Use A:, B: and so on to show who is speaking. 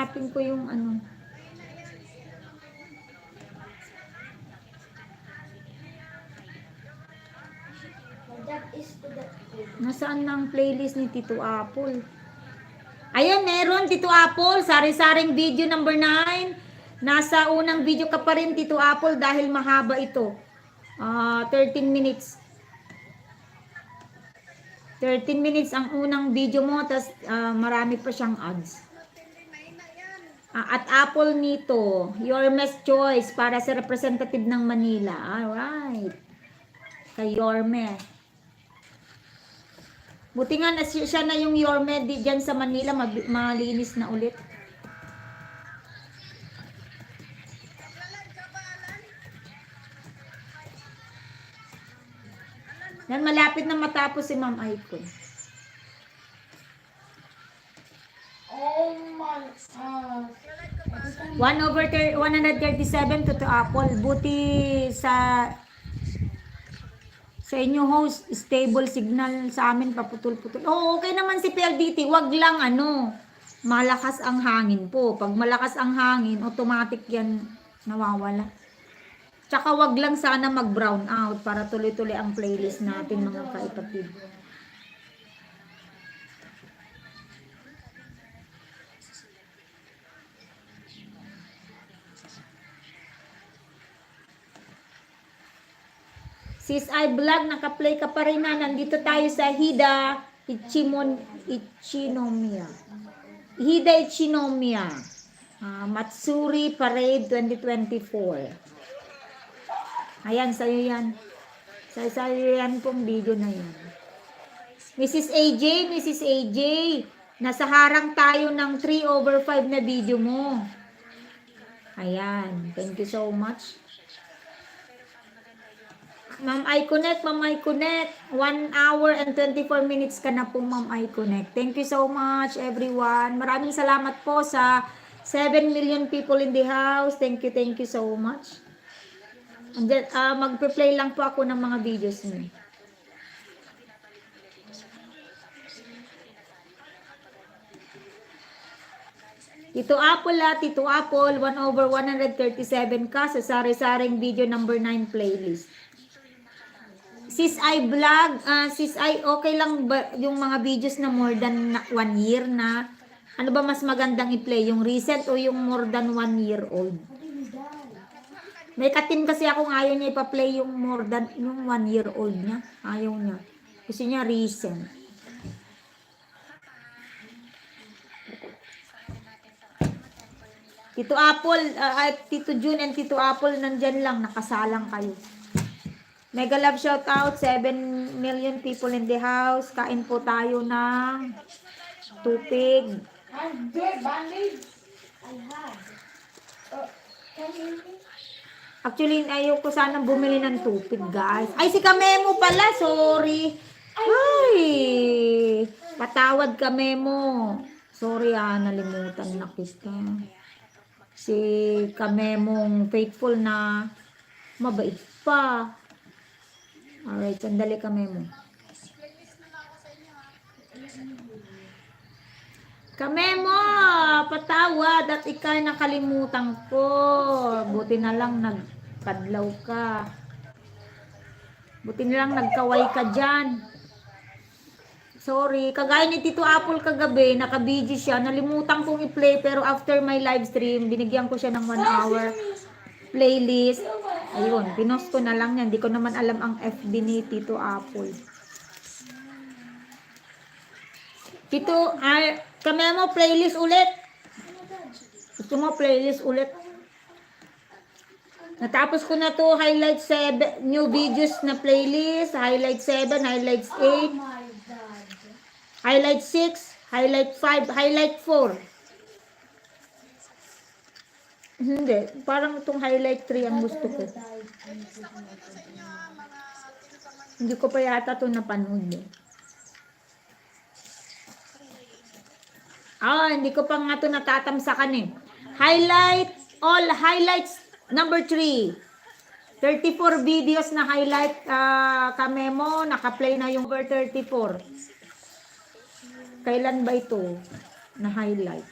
A: Hanapin ko yung ano. Nasaan na ang playlist ni Tito Apple? Ayun, meron Tito Apple. Sari-saring video number 9. Nasa unang video ka pa rin Tito Apple dahil mahaba ito. 13 minutes. 13 minutes ang unang video mo, tas marami pa siyang ads. At Apple nito, your best choice para sa representative ng Manila. Alright. Kay Yorme. Buti nga na siya na yung Yorme dyan sa Manila, malinis na ulit. Yan, malapit na matapos si Ma'am Icon.
B: Oh my God.
A: 1/137 to Apple. Buti sa inyo host, stable signal. Sa amin paputol-putol. Oh, okay naman si PLDT. Wag lang malakas ang hangin po. Pag malakas ang hangin, automatic yan nawawala. Tsaka wag lang sana mag-brown out para tuloy-tuloy ang playlist natin mga kaipatid. Sis I Vlog, naka-play ka pa rin na. Nandito tayo sa Hida Ichinomiya. Hida Ichinomiya. Matsuri Parade 2024. Ayan, sa'yo yan. Sa'yo yan pong video na yan. Mrs. AJ, nasa harang tayo ng 3/5 na video mo. Ayan, thank you so much. Ma'am iConnect, 1 hour and 24 minutes ka na po, Ma'am iConnect. Thank you so much, everyone. Maraming salamat po sa 7 million people in the house. Thank you so much. Magpe-play lang po ako ng mga videos niyo. Tito Apple, 1/137 ka sa sari-saring video number 9 playlist. Sis I Vlog, Sis I, okay lang ba yung mga videos na more than 1 year na? Ano ba mas magandang i-play? Yung recent o yung more than 1 year old? May katim kasi akong ayaw niya ipa-play yung more than yung 1 year old niya. Ayaw niya. Gusto niya recent. Tito Apple, Tito June and Tito Apple, nandyan lang, nakasalang kayo. Mega love shout out, 7 million people in the house. Kain po tayo ng tupig. Actually, ayaw ko sanang bumili ng tupig, guys. Ay, si Kamemo pala, sorry. Ay, patawad Kamemo. Sorry nalimutan na kita. Si Kamemong faithful na mabait pa. Alright, sandali Kamemo. Kamemo, patawad at ikay nakalimutan ko. Buti na lang nagkadlaw ka. Buti na lang nagkaway ka dyan. Sorry, kagaya ni Tito Apple kagabi, naka-busy siya. Nalimutan kong i-play pero after my live stream, binigyan ko siya ng 1 hour playlist. Ayun, pinost ko na lang yan. Hindi ko naman alam ang FB ni Tito Apple. Tito, Kamemo, playlist ulit. Gusto mo playlist ulit? Natapos ko na to, highlight 7, new videos na playlist, highlight 7, highlight 8, highlight 6, highlight 5, highlight 4. Hindi, parang itong highlight 3 ang gusto ko. Hindi ko pa yata ito napanood eh. Hindi ko pa nga ito natatamsakan eh. All highlights number 3. 34 videos na highlight Kamemo, naka-play na yung over 34. Kailan ba ito na highlight?